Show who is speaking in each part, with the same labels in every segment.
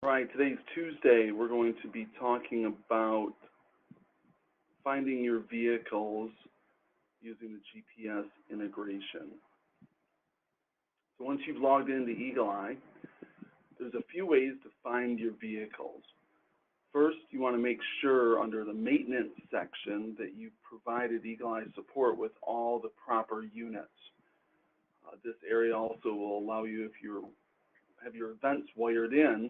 Speaker 1: Right, today's Tuesday. We're going to be talking about finding your vehicles using the GPS integration. So once you've logged into Eagle Eye, there's a few ways to find your vehicles. First, you want to make sure under the maintenance section that you've provided Eagle Eye support with all the proper units. This area also will allow you, if you have your events wired in,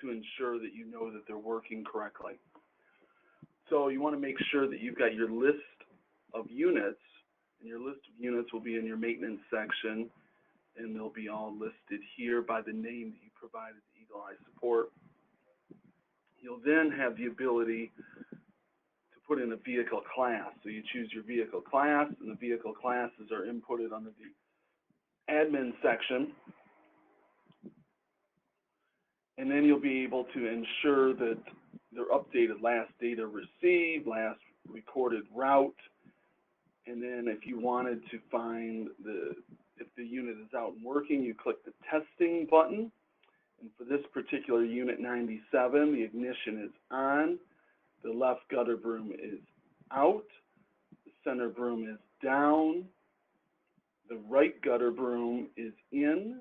Speaker 1: to ensure that you know that they're working correctly. So you want to make sure that you've got your list of units, and your list of units will be in your maintenance section, and they'll be all listed here by the name that you provided to Eagle Eye Support. You'll then have the ability to put in a vehicle class. So you choose your vehicle class, and the vehicle classes are inputted under the admin section. And then you'll be able to ensure that they're updated: last data received, last recorded route, and then if you wanted to find if the unit is out and working, you click the testing button. And for this particular unit 97, the ignition is on, the left gutter broom is out, the center broom is down, the right gutter broom is in,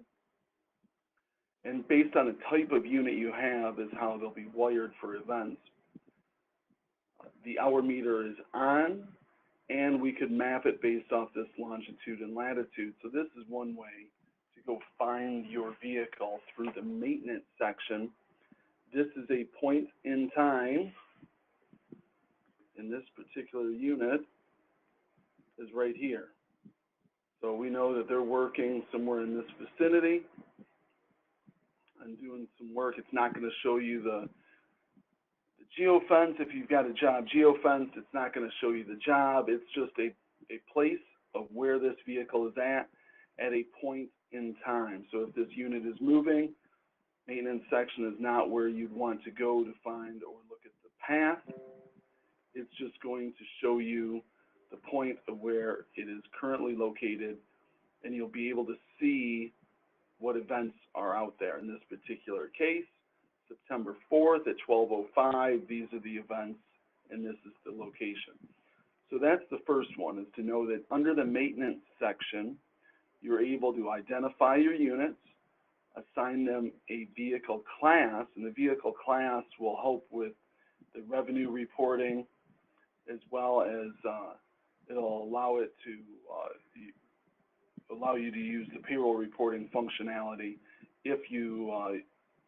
Speaker 1: and based on the type of unit you have is how they'll be wired for events. The hour meter is on, and we could map it based off this longitude and latitude. So this is one way to go find your vehicle through the maintenance section. This is a point in time, and this particular unit is right here. So we know that they're working somewhere in this vicinity and doing some work. It's not going to show you the geofence. If you've got a job geofence, it's not going to show you the job. It's just a place of where this vehicle is at a point in time. So if this unit is moving, maintenance section is not where you'd want to go to find or look at the path. It's just going to show you the point of where it is currently located, and you'll be able to see what events are out there. In this particular case, September 4th at 12:05, these are the events, and this is the location. So that's the first one, is to know that under the maintenance section, you're able to identify your units, assign them a vehicle class, and the vehicle class will help with the revenue reporting, as well as it'll allow it to allow you to use the payroll reporting functionality if you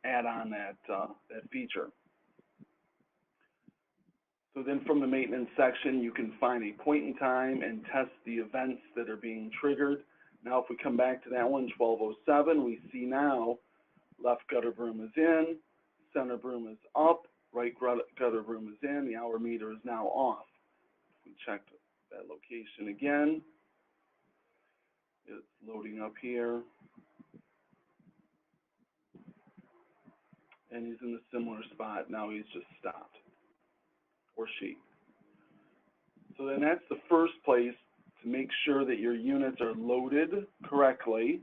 Speaker 1: add on that feature. So then from the maintenance section, you can find a point in time and test the events that are being triggered. Now if we come back to that one, 12:07, we see now left gutter broom is in, center broom is up, right gutter broom is in, the hour meter is now off. If we check that location again, it's loading up here, and he's in a similar spot. Now he's just stopped, or she. So then that's the first place to make sure that your units are loaded correctly,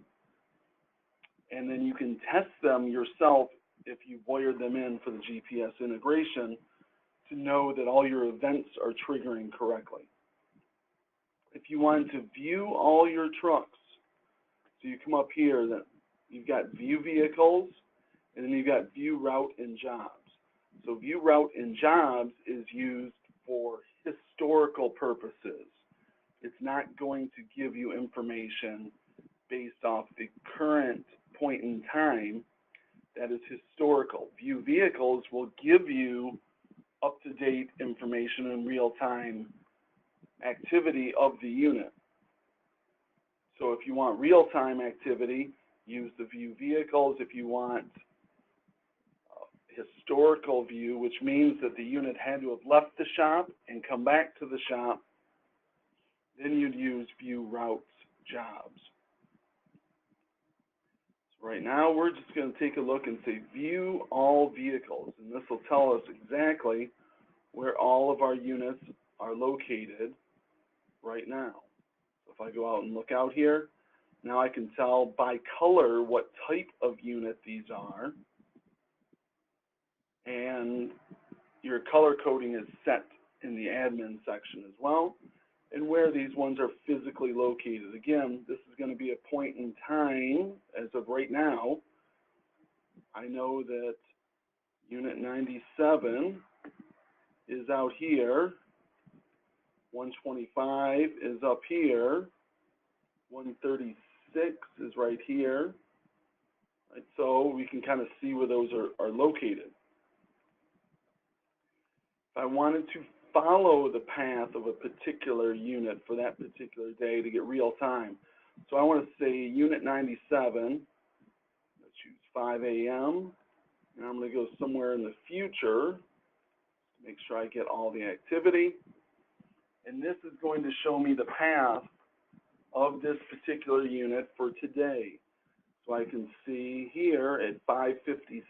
Speaker 1: and then you can test them yourself if you've wired them in for the GPS integration to know that all your events are triggering correctly. If you want to view all your trucks, so you come up here, that you've got view vehicles, and then you've got view route and jobs. So view route and jobs is used for historical purposes. It's not going to give you information based off the current point in time. That is historical. View vehicles will give you up-to-date information and real-time activity of the unit. So if you want real-time activity, use the view vehicles. If you want historical view, which means that the unit had to have left the shop and come back to the shop, then you'd use view routes jobs. So right now we're just going to take a look and say view all vehicles, and this will tell us exactly where all of our units are located right now. So if I go out and look out here, now I can tell by color what type of unit these are. and your color coding is set in the admin section as well, and where these ones are physically located. Again, this is going to be a point in time. As of right now, I know that Unit 97 is out here, 125 is up here, 136 is right here. Right, so we can kind of see where those are located. If I wanted to follow the path of a particular unit for that particular day to get real time, so I want to say Unit 97, let's choose 5 a.m., and I'm going to go somewhere in the future to make sure I get all the activity. And this is going to show me the path of this particular unit for today. So I can see here at 5:56,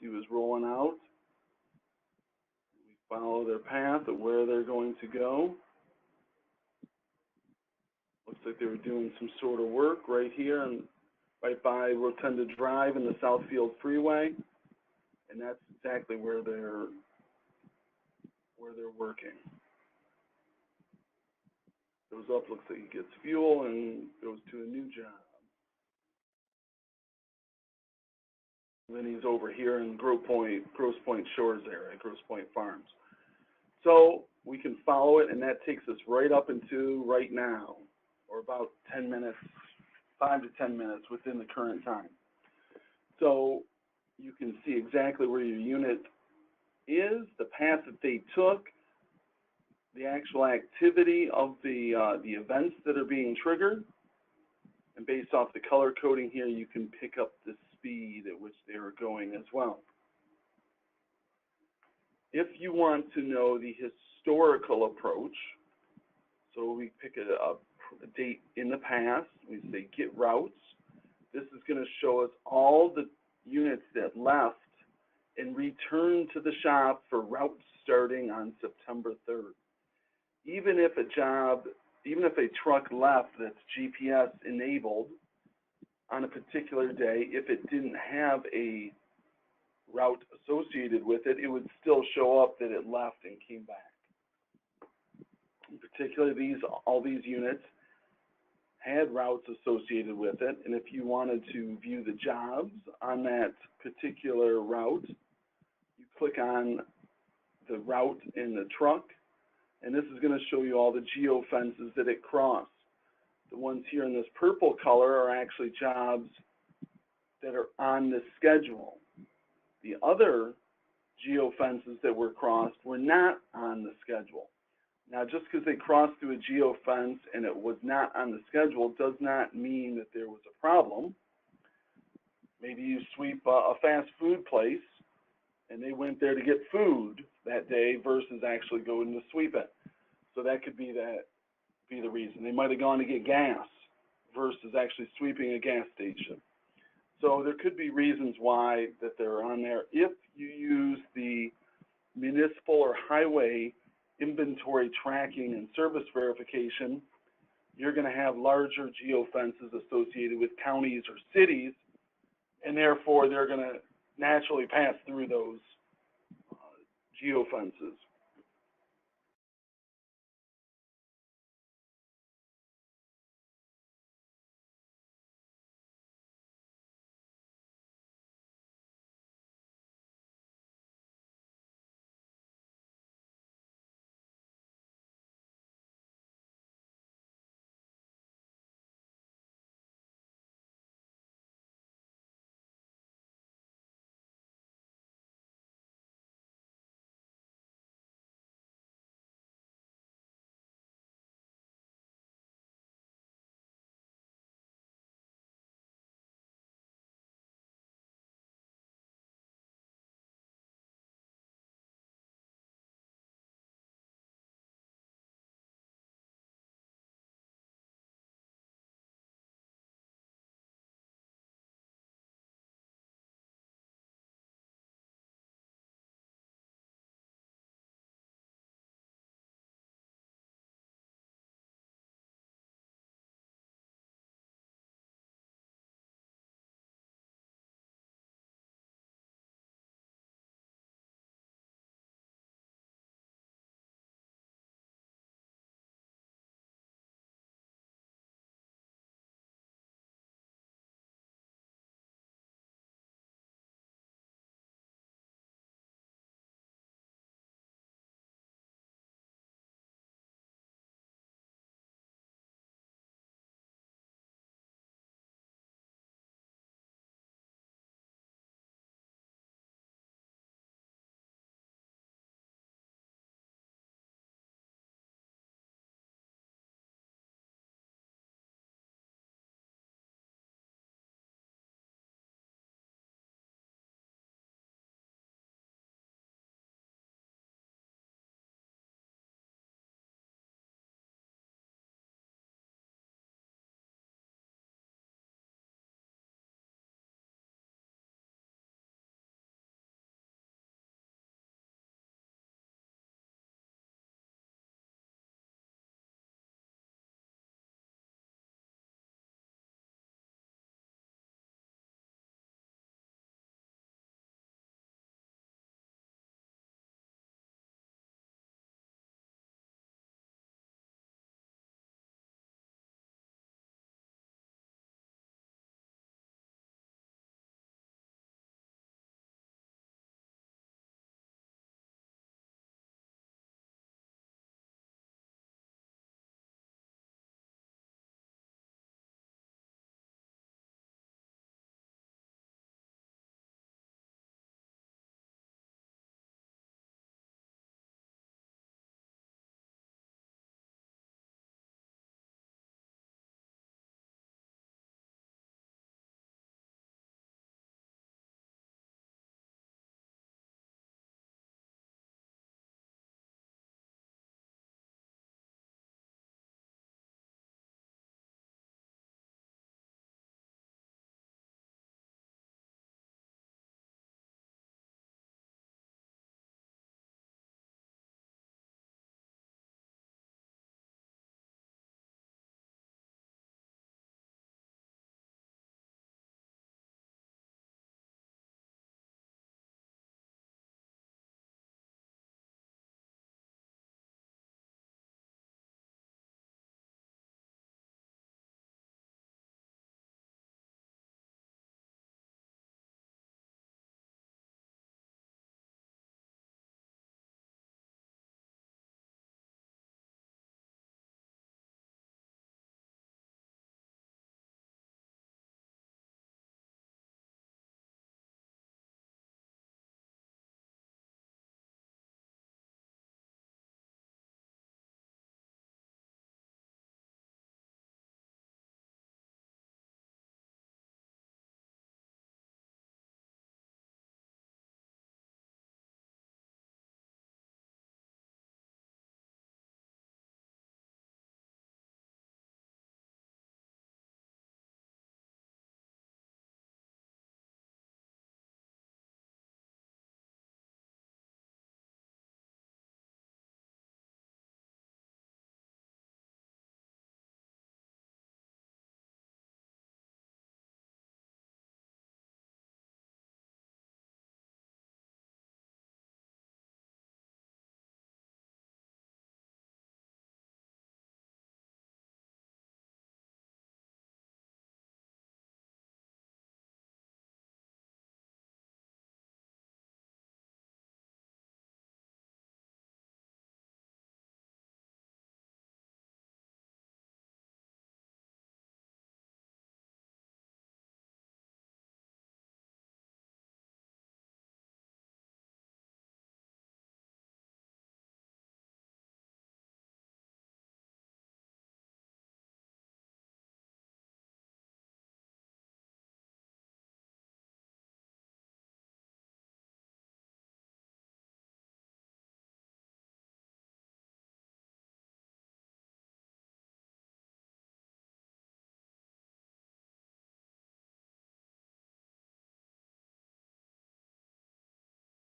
Speaker 1: he was rolling out. We follow their path of where they're going to go. Looks like they were doing some sort of work right here and right by Rotunda Drive in the Southfield Freeway. And that's exactly where they're working. Goes up, looks like he gets fuel and goes to a new job. Then he's over here in Grosse Pointe Shores area, Grosse Pointe Farms. So we can follow it, and that takes us right up into right now, or about 10 minutes, 5 to 10 minutes within the current time. So you can see exactly where your unit is, the path that they took, the actual activity of the events that are being triggered, and based off the color coding here, you can pick up the speed at which they are going as well. If you want to know the historical approach, so we pick a date in the past, we say get routes. This is going to show us all the units that left and returned to the shop for routes starting on September 3rd. Even if a truck left that's GPS enabled on a particular day, if it didn't have a route associated with it, it would still show up that it left and came back. In particular, all these units had routes associated with it, and if you wanted to view the jobs on that particular route, you click on the route in the truck, and this is going to show you all the geofences that it crossed. The ones here in this purple color are actually jobs that are on the schedule. The other geofences that were crossed were not on the schedule. Now, just because they crossed through a geofence and it was not on the schedule does not mean that there was a problem. Maybe you sweep a fast food place and they went there to get food that day versus actually going to sweep it. So that could be the reason. They might have gone to get gas versus actually sweeping a gas station. So there could be reasons why that they're on there. If you use the municipal or highway inventory tracking and service verification, you're going to have larger geofences associated with counties or cities, and therefore they're going to naturally pass through those geofences.